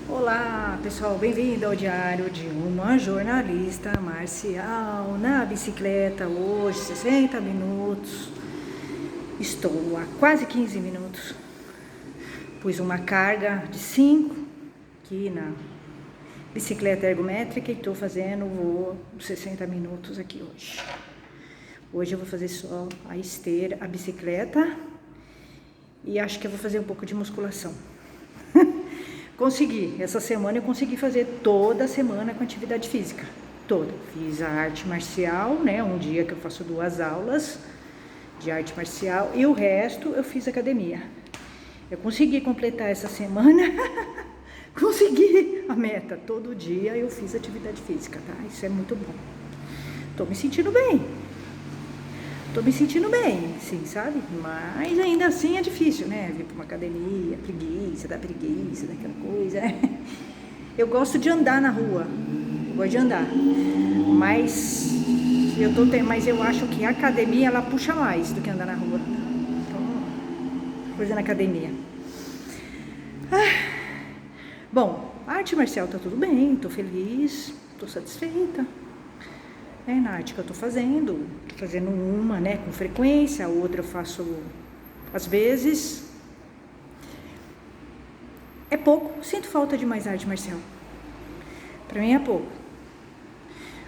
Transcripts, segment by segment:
Olá pessoal, bem-vindo ao diário de uma jornalista marcial na bicicleta. Hoje 60 minutos, estou a quase 15 minutos, pus uma carga de 5 aqui na bicicleta ergométrica e estou fazendo o voo de 60 minutos aqui hoje. Hoje eu vou fazer só a esteira, a bicicleta e acho que eu vou fazer um pouco de musculação. Consegui, essa semana eu consegui fazer toda semana com atividade física, toda. Fiz a arte marcial, né, um dia que eu faço 2 aulas de arte marcial e o resto eu fiz academia. Eu consegui completar essa semana, consegui a meta, todo dia eu fiz atividade física, tá? Isso é muito bom. Tô me sentindo bem, sim, sabe? Mas ainda assim é difícil, né? Vir pra uma academia, preguiça, daquela coisa. Eu gosto de andar na rua, eu gosto de andar. Mas eu acho que a academia, ela puxa mais do que andar na rua. Então, coisa na academia. Bom, a arte marcial tá tudo bem, tô feliz, tô satisfeita. Na arte que eu tô fazendo uma, né, com frequência, a outra eu faço às vezes. É pouco, sinto falta de mais arte marcial. Pra mim é pouco.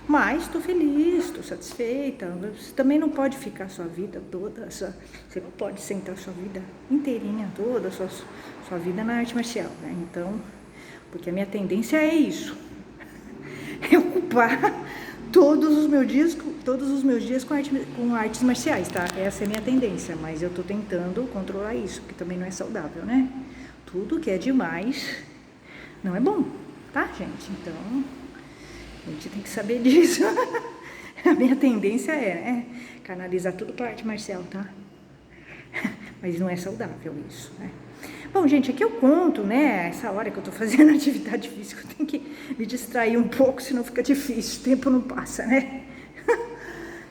Mas tô feliz, tô satisfeita. Você também não pode ficar sua vida toda, você não pode centrar sua vida inteirinha toda, sua vida na arte marcial, né? Então, porque a minha tendência é isso. É ocupar todos os meus dias com artes marciais, tá? Essa é a minha tendência, mas eu tô tentando controlar isso, porque também não é saudável, né? Tudo que é demais não é bom, tá, gente? Então, a gente tem que saber disso. A minha tendência é canalizar tudo pra arte marcial, tá? Mas não é saudável isso, né? Bom, gente, aqui eu conto, né, essa hora que eu tô fazendo atividade física, eu tenho que me distrair um pouco, senão fica difícil, o tempo não passa, né?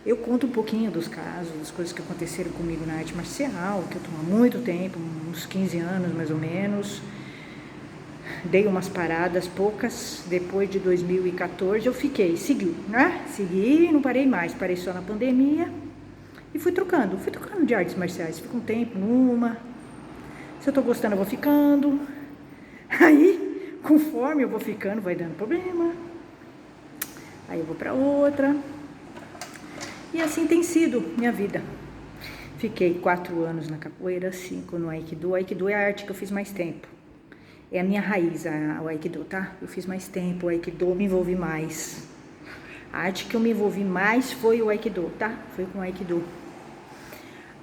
Eu conto um pouquinho dos casos, das coisas que aconteceram comigo na arte marcial, que eu tô há muito tempo, uns 15 anos mais ou menos. Dei umas paradas poucas, depois de 2014 eu segui, né? Segui, não parei mais, parei só na pandemia e fui trocando de artes marciais, fico um tempo numa. Se eu tô gostando, eu vou ficando. Aí, conforme eu vou ficando, vai dando problema. Aí eu vou pra outra. E assim tem sido minha vida. Fiquei 4 anos na capoeira, 5 no Aikido. O Aikido é a arte que eu fiz mais tempo. É a minha raiz, o Aikido, tá? Eu fiz mais tempo, o Aikido, me envolvi mais. A arte que eu me envolvi mais foi o Aikido, tá? Foi com o Aikido.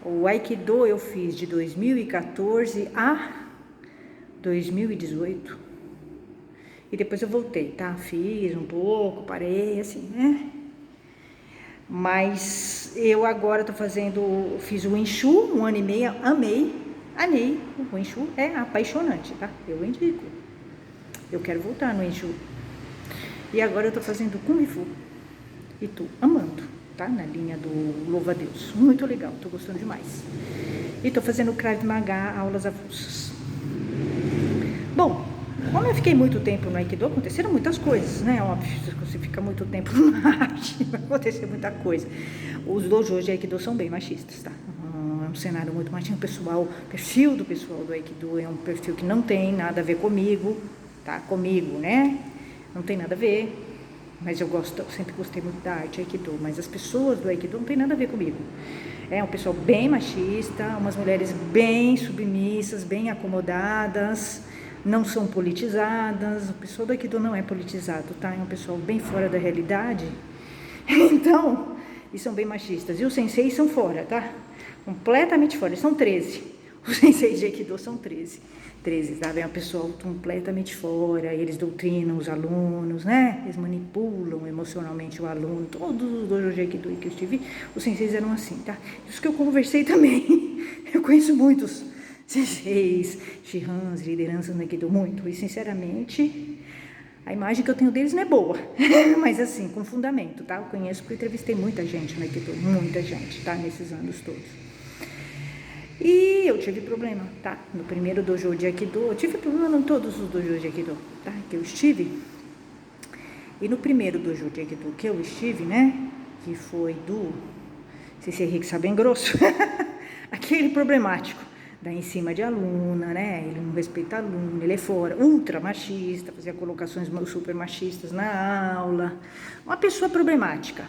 O Aikido eu fiz de 2014 a 2018. E depois eu voltei, tá? Fiz um pouco, parei, assim, né? Mas eu agora fiz o Wenshu, 1 ano e meio, amei. O Wenshu é apaixonante, tá? Eu indico. Eu quero voltar no Wenshu. E agora eu tô fazendo Kung Fu. E tô amando, tá? Na linha do louva a Deus. Muito legal, tô gostando demais. E tô fazendo Krav Maga, aulas avulsas. Bom, como eu fiquei muito tempo no Aikido, aconteceram muitas coisas, né? Óbvio, se você fica muito tempo na arte, vai acontecer muita coisa. Os dojos de Aikido são bem machistas, tá? É um cenário muito machista. O perfil do pessoal do Aikido é um perfil que não tem nada a ver comigo, tá? Comigo, né? Não tem nada a ver. Mas eu sempre gostei muito da arte Aikido, mas as pessoas do Aikido não tem nada a ver comigo. É um pessoal bem machista, umas mulheres bem submissas, bem acomodadas, não são politizadas. O pessoal do Aikido não é politizado, tá? É um pessoal bem fora da realidade. Então, e são bem machistas. E os senseis são fora, tá? Completamente fora. São 13. Os senseis de Aikido são 13, sabe? É um pessoal completamente fora, eles doutrinam os alunos, né? Eles manipulam emocionalmente o aluno. Todos os dojos de Aikido que eu estive, os senseis eram assim, tá? Os que eu conversei também, eu conheço muitos senseis, shihans, lideranças no Aikido, muito. E, sinceramente, a imagem que eu tenho deles não é boa, mas assim, com fundamento, tá? Eu conheço porque eu entrevistei muita gente no Aikido, muita gente, tá? Nesses anos todos. E eu tive problema, tá? No primeiro dojo de Aikido, eu tive problema em todos os dojos de Aikido, tá? Que eu estive. E no primeiro dojo de Aikido que eu estive, né? Que foi do Sensei Rixa bem grosso, aquele problemático, dá em cima de aluna, né? Ele não respeita a aluna, ele é fora, ultra machista, fazia colocações super machistas na aula. Uma pessoa problemática,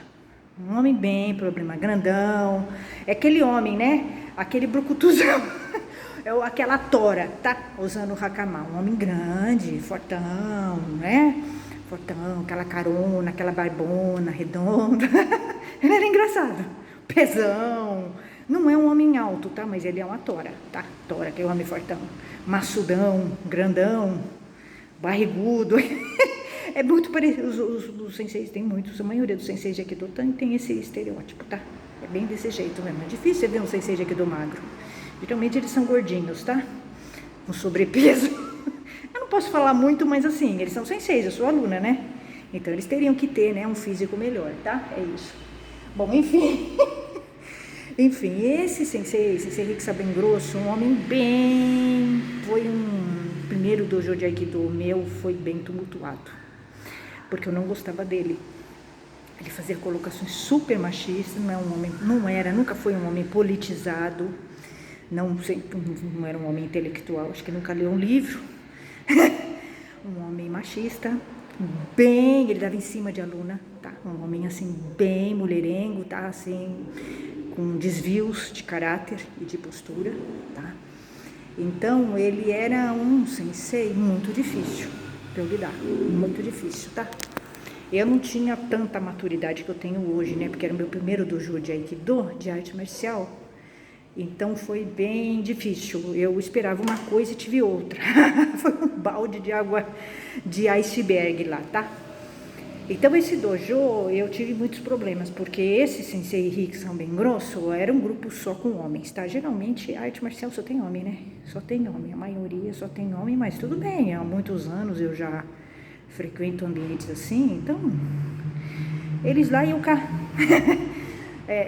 um homem bem problema, grandão, é aquele homem, né? Aquele brucutuzão, é aquela tora, tá? Usando o hakama, um homem grande, fortão, né? Fortão, aquela carona, aquela barbona redonda. Ele era engraçado, pesão. Não é um homem alto, tá? Mas ele é uma tora, tá? Tora, que é um homem fortão. Maçudão, grandão, barrigudo. É muito parecido. Os senseis tem muitos, a maioria dos senseis de Aikido tem esse estereótipo, tá? É bem desse jeito mesmo. É difícil você ver um sensei de Aikido magro. Geralmente eles são gordinhos, tá? Com sobrepeso. Eu não posso falar muito, mas assim, eles são senseis, eu sou aluna, né? Então eles teriam que ter, né, um físico melhor, tá? É isso. Bom, enfim. Enfim, esse sensei Rixa bem grosso, um homem bem... Foi um... Primeiro dojo de Aikido meu foi bem tumultuado. Porque eu não gostava dele. Ele fazia colocações super machistas, nunca foi um homem politizado, não era um homem intelectual, acho que nunca leu um livro. Um homem machista, ele dava em cima de aluna, tá? Um homem assim, bem mulherengo, tá? Assim, com desvios de caráter e de postura, tá? Então, ele era um sensei muito difícil de eu lidar, muito difícil, tá? Eu não tinha tanta maturidade que eu tenho hoje, né? Porque era o meu primeiro dojo de Aikido, de arte marcial. Então foi bem difícil. Eu esperava uma coisa e tive outra. Foi um balde de água de iceberg lá, tá? Então esse dojo eu tive muitos problemas, porque esse Sensei Rixa bem grosso era um grupo só com homens, tá? Geralmente a arte marcial só tem homem, né? Só tem homem, a maioria só tem homem, mas tudo bem, há muitos anos eu já frequento ambientes assim, então eles lá e eu cá.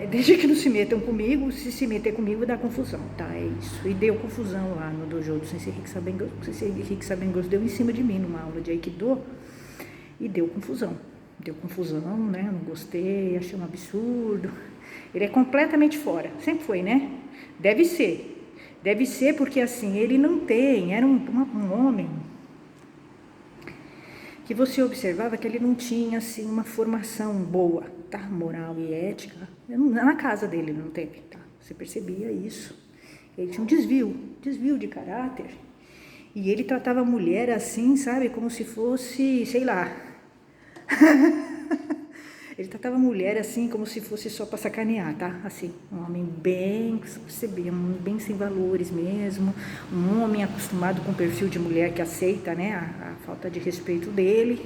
Desde que não se metam comigo, se meter comigo dá confusão, tá? É isso. E deu confusão lá no dojo do Sensei Rixa bem grosso. O Sensei Rixa bem grosso deu em cima de mim numa aula de Aikido e deu confusão. Deu confusão, né? Eu não gostei, achei um absurdo. Ele é completamente fora, sempre foi, né? Deve ser porque assim, ele não tem, era um homem que você observava que ele não tinha assim uma formação boa, tá? Moral e ética. Na casa dele não teve, tá? Você percebia isso. Ele tinha um desvio de caráter. E ele tratava a mulher assim, sabe, como se fosse, sei lá. Ele tratava a mulher assim, como se fosse só para sacanear, tá? Assim, um homem bem, você percebia, um homem bem sem valores mesmo, um homem acostumado com o perfil de mulher que aceita, né, a falta de respeito dele,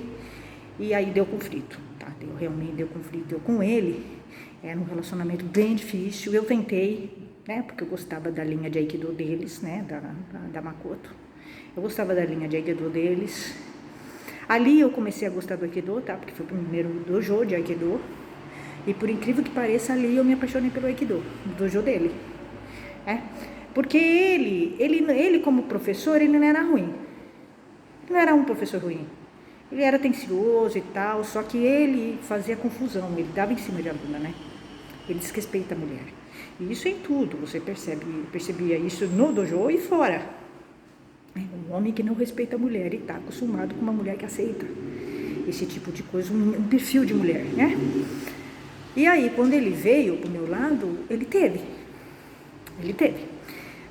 e aí deu conflito, tá? Realmente deu conflito. Eu com ele, era um relacionamento bem difícil, eu tentei, né, porque eu gostava da linha de Aikido deles, né, da Makoto, eu gostava da linha de Aikido deles. Ali eu comecei a gostar do Aikido, tá? Porque foi o primeiro dojo de Aikido. E por incrível que pareça, ali eu me apaixonei pelo Aikido, do dojo dele. Porque ele como professor, ele não era ruim. Ele não era um professor ruim. Ele era atencioso e tal, só que ele fazia confusão, ele dava em cima de aluna, né? Ele desrespeita a mulher. E isso em tudo, você percebia isso no dojo e fora. Um homem que não respeita a mulher e está acostumado com uma mulher que aceita esse tipo de coisa, um perfil de mulher, né? E aí, quando ele veio pro meu lado, ele teve.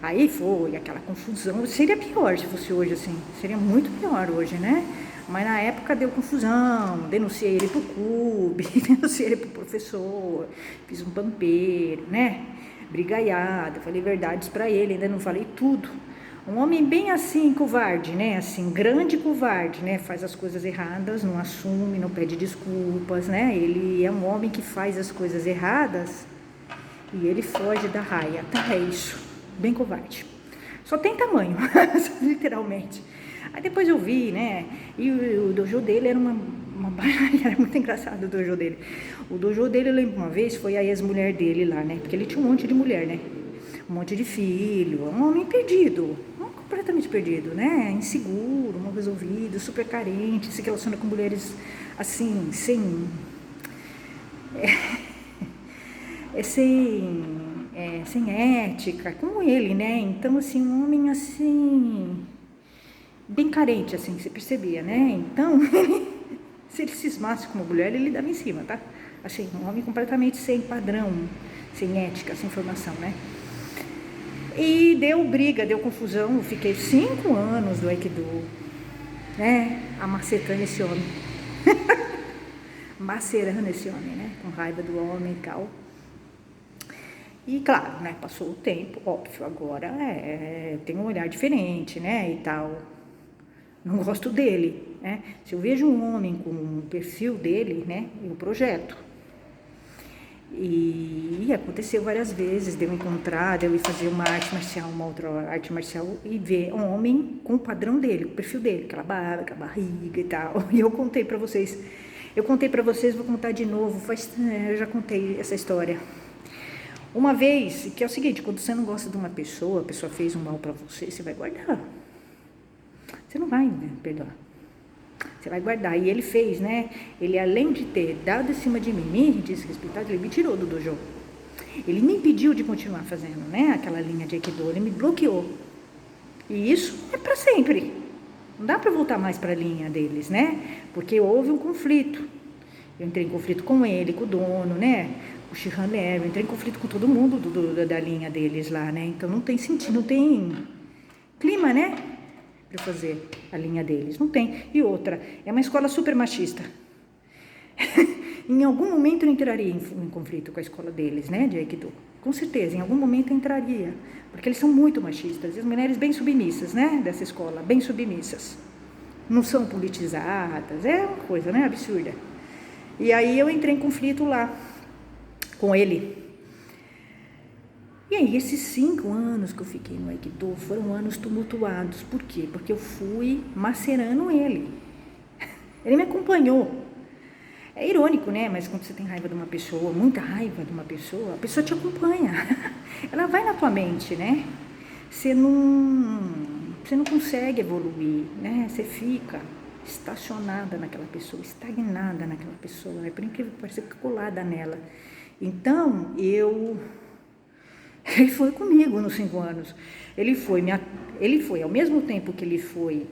Aí foi aquela confusão, seria pior se fosse hoje assim, seria muito pior hoje, né? Mas na época deu confusão, denunciei ele pro clube, denunciei ele pro professor, fiz um pampeiro, né? Brigaiada, falei verdades para ele, ainda não falei tudo. Um homem bem assim, covarde, né? Assim, grande covarde, né? Faz as coisas erradas, não assume, não pede desculpas, né? Ele é um homem que faz as coisas erradas e ele foge da raia, tá? É isso, bem covarde. Só tem tamanho, literalmente. Aí depois eu vi, né? E o dojo dele era era muito engraçado o dojo dele. O dojo dele, eu lembro uma vez, foi a ex-mulher dele lá, né? Porque ele tinha um monte de mulher, né? um monte de filho, um homem perdido, completamente perdido, né? Inseguro, mal resolvido, super carente, se relaciona com mulheres assim, sem ética, como ele, né? Então, assim, um homem assim, bem carente, assim, você percebia, né? Então, se ele cismasse com uma mulher, ele dava em cima, tá? Assim, um homem completamente sem padrão, sem ética, sem formação, né? E deu briga, deu confusão, eu fiquei 5 anos do Aikido, né? Amacetando esse homem. Macerando esse homem, né? Com raiva do homem e tal. E claro, né? Passou o tempo, óbvio, agora tem um olhar diferente, né? E tal. Não gosto dele, né? Se eu vejo um homem com o perfil dele, né? Eu projeto. E aconteceu várias vezes de eu encontrar, de eu ir fazer uma arte marcial, uma outra arte marcial e ver um homem com o padrão dele, o perfil dele, aquela barba, aquela barriga e tal. E eu contei pra vocês, vou contar de novo, eu já contei essa história. Uma vez, que é o seguinte, quando você não gosta de uma pessoa, a pessoa fez um mal pra você, você vai guardar. Você não vai, né, perdoar. Você vai guardar. E ele fez, né? Ele, além de ter dado em cima de mim, me desrespeitado, ele me tirou do dojo. Ele me impediu de continuar fazendo, né? Aquela linha de Aikido, ele me bloqueou. E isso é para sempre. Não dá para voltar mais para a linha deles, né? Porque houve um conflito. Eu entrei em conflito com ele, com o dono, né? O Shihaner, eu entrei em conflito com todo mundo da linha deles lá, né? Então não tem sentido, não tem clima, né? Para fazer a linha deles, não tem. E outra, é uma escola super machista. Em algum momento eu entraria em conflito com a escola deles, né, de Aikido. Com certeza, em algum momento eu entraria, porque eles são muito machistas, e as mulheres bem submissas, né, dessa escola, bem submissas. Não são politizadas, é uma coisa, né, absurda. E aí eu entrei em conflito lá, com ele. E aí, esses 5 anos que eu fiquei no Aikido foram anos tumultuados. Por quê? Porque eu fui macerando ele. Ele me acompanhou. É irônico, né? Mas quando você tem raiva de uma pessoa, muita raiva de uma pessoa, a pessoa te acompanha. Ela vai na tua mente, né? Você não consegue evoluir, né? Você fica estacionada naquela pessoa, estagnada naquela pessoa. É por incrível que pareça, fica colada nela. Então, ele foi comigo nos 5 anos. Ele foi, ao mesmo tempo que ele foi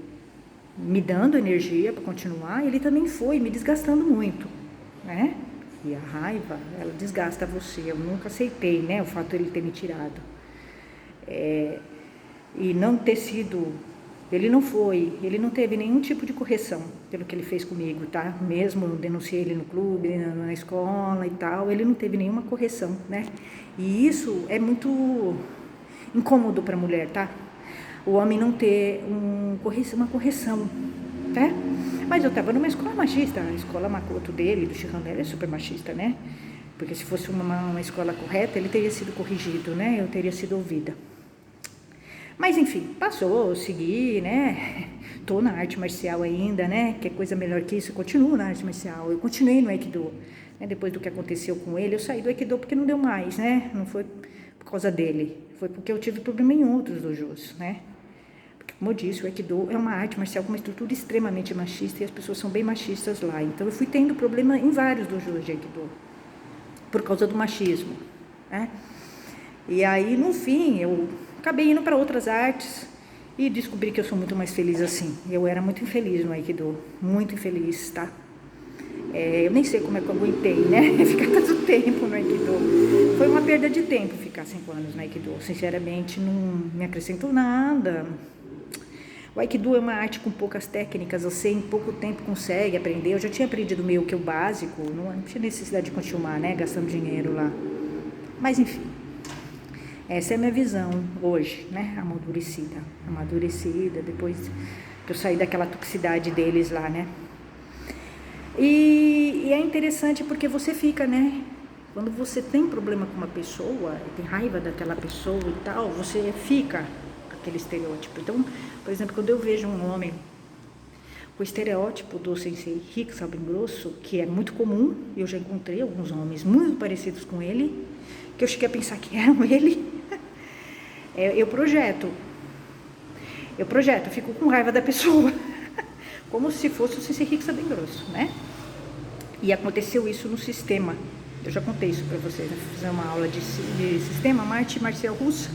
me dando energia para continuar, ele também foi me desgastando muito, né? E a raiva, ela desgasta você. Eu nunca aceitei, né, o fato de ele ter me tirado. E não ter sido... Ele não teve nenhum tipo de correção pelo que ele fez comigo, tá? Mesmo eu denunciei ele no clube, na escola e tal, ele não teve nenhuma correção, né? E isso é muito incômodo para a mulher, tá? O homem não ter uma correção, tá? Mas eu estava numa escola machista, a escola Makoto dele, do Shihaner, é super machista, né? Porque se fosse uma escola correta, ele teria sido corrigido, né? Eu teria sido ouvida. Mas enfim, passou, eu segui, né? Tô na arte marcial ainda, né? Que é coisa melhor que isso, eu continuo na arte marcial. Eu continuei no Aikido, né? Depois do que aconteceu com ele, eu saí do Aikido porque não deu mais, né? Não foi por causa dele, foi porque eu tive problema em outros dojos, né? Porque, como eu disse, o Aikido é uma arte marcial com uma estrutura extremamente machista e as pessoas são bem machistas lá. Então eu fui tendo problema em vários dojos de Aikido, por causa do machismo, né? E aí, no fim, eu acabei indo para outras artes e descobri que eu sou muito mais feliz assim. Eu era muito infeliz no Aikido, muito infeliz, tá? Eu nem sei como é que eu aguentei, né? Ficar tanto tempo no Aikido. Foi uma perda de tempo ficar 5 anos no Aikido. Sinceramente, não me acrescentou nada. O Aikido é uma arte com poucas técnicas, você em pouco tempo consegue aprender. Eu já tinha aprendido meio que o básico, não tinha necessidade de continuar, né? Gastando dinheiro lá. Mas, enfim. Essa é a minha visão hoje, né? Amadurecida, depois que eu saí daquela toxicidade deles lá, né? E é interessante porque você fica, né? Quando você tem problema com uma pessoa, tem raiva daquela pessoa e tal, você fica com aquele estereótipo. Então, por exemplo, quando eu vejo um homem com o estereótipo do sensei rico, sabe, grosso, que é muito comum, eu já encontrei alguns homens muito parecidos com ele, que eu cheguei a pensar que eram ele. Eu projeto, fico com raiva da pessoa, como se fosse o Sensei Rixa bem grosso, né? E aconteceu isso no sistema. Eu já contei isso pra vocês, né? Fiz uma aula de sistema, arte marcial russa.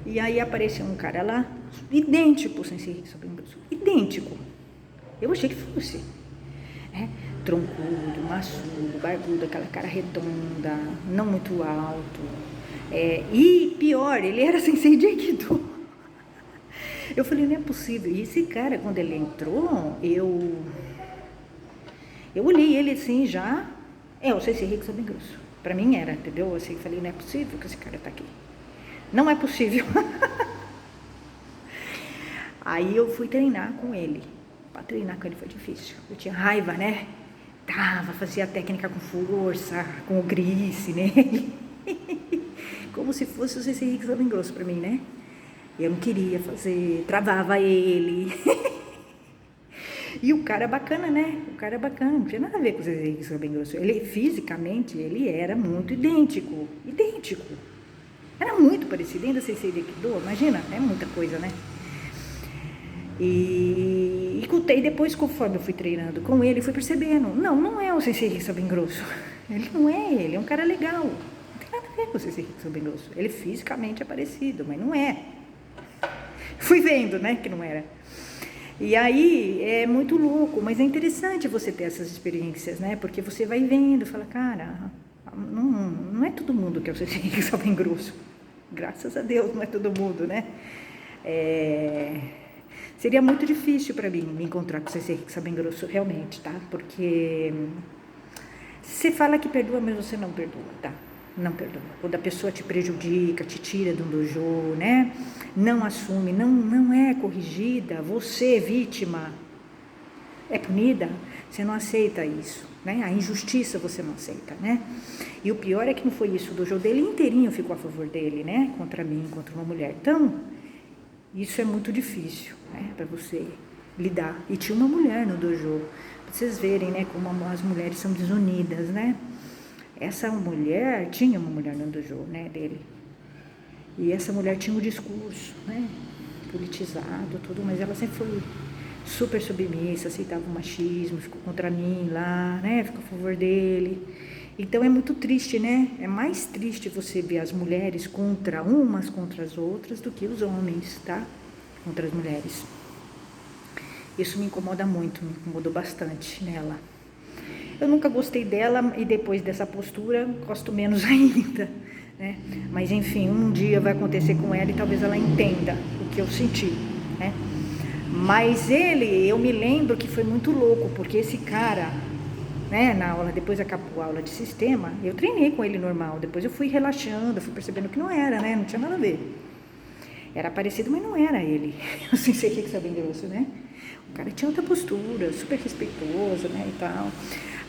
E aí apareceu um cara lá, idêntico ao Sensei Rixa bem grosso, idêntico. Eu achei que fosse, né? Troncudo, maçudo, barbudo, aquela cara redonda, não muito alto. E pior, ele era Sensei de Aikido. Eu falei, não é possível. E esse cara, quando ele entrou, eu olhei ele assim já. O Sensei Rixa bem grosso. Pra mim era, entendeu? Assim, falei, não é possível que esse cara tá aqui. Não é possível. Aí eu fui treinar com ele. Pra treinar com ele foi difícil. Eu tinha raiva, né? Fazia a técnica com força, com o grice nele. Como se fosse o Sensei Rixa bem grosso pra mim, né? Eu não queria fazer, travava ele. E o cara bacana, né? O cara bacana, não tinha nada a ver com o Sensei Rixa bem grosso. Ele, fisicamente, ele era muito idêntico. Era muito parecido, ainda Sensei de Aikido, imagina, é muita coisa, né? E depois, conforme eu fui treinando com ele, fui percebendo, não é o Sensei Rixa bem grosso. Ele não é ele, é um cara legal. Não tem nada a ver com o Sensei Rixa bem grosso. Ele fisicamente é parecido, mas não é. Fui vendo, né, que não era. E aí, é muito louco, mas é interessante você ter essas experiências, né? Porque você vai vendo, fala, cara, não é todo mundo que é o Sensei Rixa bem grosso. Graças a Deus, não é todo mundo, né? Seria muito difícil para mim me encontrar com o Sensei Rixa bem grosso, realmente, tá? Porque você fala que perdoa, mas você não perdoa, tá? Não perdoa. Quando a pessoa te prejudica, te tira de um dojo, né? Não assume, não é corrigida, você, vítima, é punida, você não aceita isso, né? A injustiça você não aceita, né? E o pior é que não foi isso, o dojo dele inteirinho ficou a favor dele, né? Contra mim, contra uma mulher. Então, isso é muito difícil, né? Para você lidar. E tinha uma mulher no dojo, pra vocês verem, né? Como as mulheres são desunidas, né? Tinha uma mulher no dojo, né, dele. E essa mulher tinha um discurso, né, politizado, tudo, mas ela sempre foi super submissa, aceitava o machismo, ficou contra mim lá, né, ficou a favor dele. Então é muito triste, né? É mais triste você ver as mulheres umas contra as outras do que os homens, tá? Contra as mulheres. Isso me incomoda muito, me incomodou bastante nela. Eu nunca gostei dela e depois dessa postura gosto menos ainda, né? Mas enfim, um dia vai acontecer com ela e talvez ela entenda o que eu senti, né? Mas eu me lembro que foi muito louco, porque esse cara, né, na aula, depois acabou a aula de sistema, eu treinei com ele normal, depois eu fui relaxando, fui percebendo que não era, né? Não tinha nada a ver. Era parecido, mas não era ele. Eu sei que é bem grosso, né? O cara tinha outra postura, super respeitoso, né, e tal.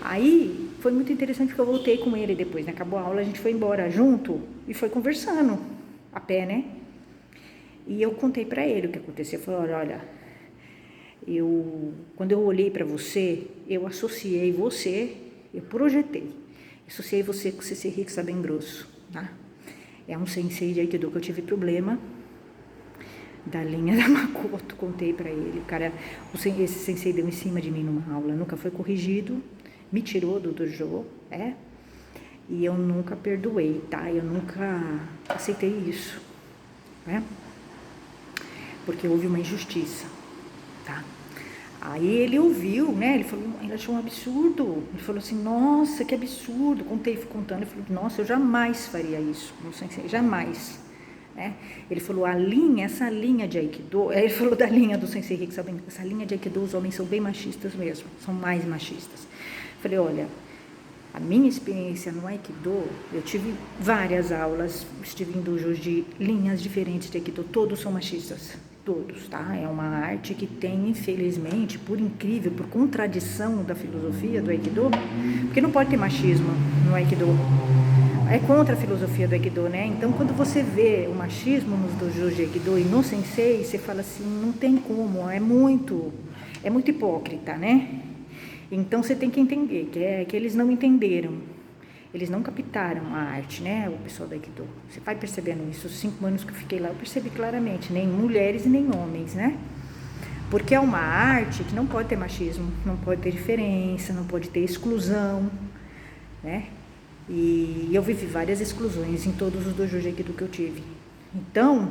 Aí, foi muito interessante porque eu voltei com ele depois, né? Acabou a aula, a gente foi embora junto e foi conversando, a pé, né? E eu contei pra ele o que aconteceu. Eu falei, olha, quando eu olhei pra você, eu associei você, eu projetei. Associei você com o Sensei Rixa bem grosso, tá? É um sensei de Aikido que eu tive problema, da linha da Makoto, contei pra ele. O cara, esse sensei deu em cima de mim numa aula, nunca foi corrigido, me tirou do dojo, e eu nunca perdoei, tá? Eu nunca aceitei isso, né? Porque houve uma injustiça, tá? Aí ele ouviu, né? Ele achou um absurdo. Ele falou assim, nossa, que absurdo. Fui contando, ele falou, nossa, eu jamais faria isso, não sensei, jamais. Né? Ele falou, essa linha de Aikido, ele falou da linha do Sensei Rixa, essa linha de Aikido, os homens são bem machistas mesmo, são mais machistas. Falei, olha, a minha experiência no Aikido, eu tive várias aulas, estive em dojos de linhas diferentes de Aikido, todos são machistas, todos, tá? É uma arte que tem, infelizmente, por incrível, por contradição da filosofia do Aikido, porque não pode ter machismo no Aikido. É contra a filosofia do Aikido, né? Então, quando você vê o machismo nos dojos de Aikido e no Sensei, você fala assim, não tem como, é muito hipócrita, né? Então, você tem que entender que eles não entenderam. eles não captaram a arte, né? O pessoal da Aikido. Você vai percebendo isso. Os 5 anos que eu fiquei lá, eu percebi claramente. Nem mulheres e nem homens, né? Porque é uma arte que não pode ter machismo, não pode ter diferença, não pode ter exclusão, né? E eu vivi várias exclusões em todos os dojos de Aikido que eu tive. Então,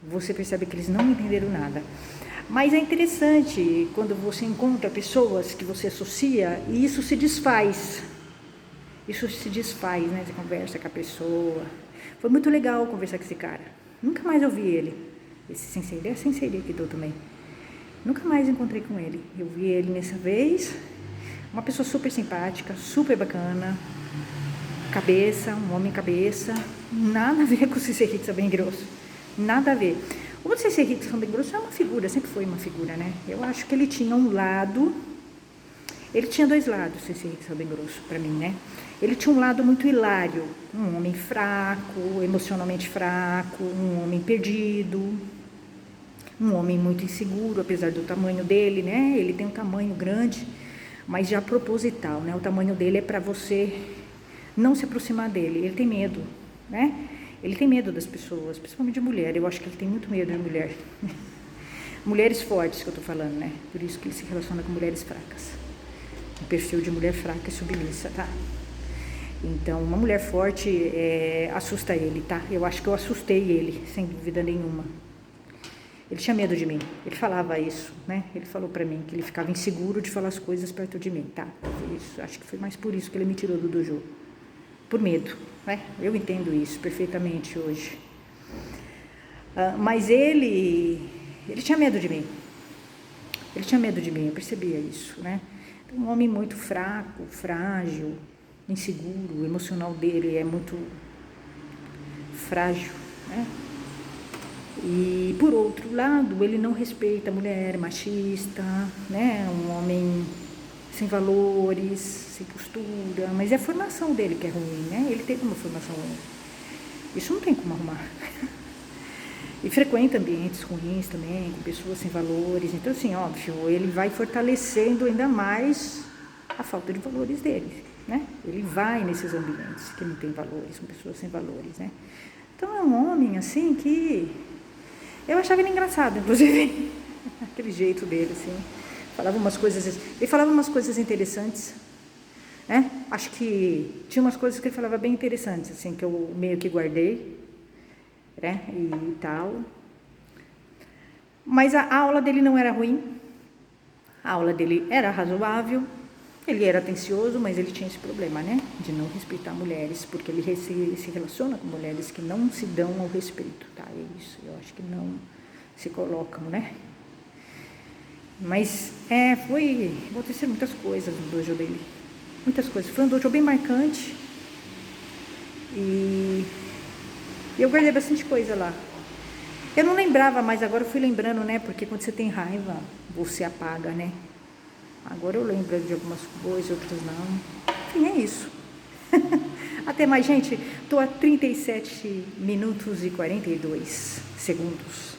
você percebe que eles não entenderam nada. Mas é interessante quando você encontra pessoas que você associa e isso se desfaz. Isso se desfaz, né? Você conversa com a pessoa. Foi muito legal conversar com esse cara. Nunca mais eu vi ele. Esse sensei, ele é sensei de Aikido também. Nunca mais encontrei com ele. Eu vi ele nessa vez. Uma pessoa super simpática, super bacana. Cabeça, um homem cabeça. Nada a ver com o Sensei Hitsu bem grosso. Nada a ver. O Sensei Hitsu bem grosso é uma figura, sempre foi uma figura, né? Eu acho que ele tinha um lado... Ele tinha 2 lados, o Sensei Hitsu bem grosso, pra mim, né? Ele tinha um lado muito hilário. Um homem fraco, emocionalmente fraco, um homem perdido... Um homem muito inseguro, apesar do tamanho dele, né? Ele tem um tamanho grande, mas já proposital, né? O tamanho dele é para você não se aproximar dele. Ele tem medo, né? Ele tem medo das pessoas, principalmente de mulher. Eu acho que ele tem muito medo de mulher. Mulheres fortes que eu tô falando, né? Por isso que ele se relaciona com mulheres fracas. Um perfil de mulher fraca e submissa, tá? Então, uma mulher forte assusta ele, tá? Eu acho que eu assustei ele, sem dúvida nenhuma. Ele tinha medo de mim, ele falava isso, né? Ele falou pra mim que ele ficava inseguro de falar as coisas perto de mim, tá? Isso, acho que foi mais por isso que ele me tirou do dojo. Por medo, né? Eu entendo isso perfeitamente hoje. Mas ele tinha medo de mim. Ele tinha medo de mim, eu percebia isso, né? Um homem muito fraco, frágil, inseguro, o emocional dele é muito frágil, né? E, por outro lado, ele não respeita a mulher, machista, né? Um homem sem valores, sem postura, mas é a formação dele que é ruim, né? Ele teve uma formação ruim. Isso não tem como arrumar. E frequenta ambientes ruins também, com pessoas sem valores. Então, assim, óbvio, ele vai fortalecendo ainda mais a falta de valores dele, né? Ele vai nesses ambientes que não tem valores, com pessoas sem valores, né? Então, é um homem, assim, que... Eu achava ele engraçado, inclusive, aquele jeito dele, assim. Ele falava umas coisas interessantes, né? Acho que tinha umas coisas que ele falava bem interessantes, assim, que eu meio que guardei, né? E tal. Mas a aula dele não era ruim, a aula dele era razoável, ele era atencioso, mas ele tinha esse problema, né? De não respeitar mulheres, porque ele se relaciona com mulheres que não se dão ao respeito, tá? É isso, eu acho que não se colocam, né? Mas aconteceram muitas coisas no dojo dele, muitas coisas. Foi um dojo bem marcante e eu guardei bastante coisa lá. Eu não lembrava, mas agora eu fui lembrando, né? Porque quando você tem raiva, você apaga, né? Agora eu lembro de algumas coisas, outras não. Enfim, é isso. Até mais, gente. Estou a 37 minutos e 42 segundos.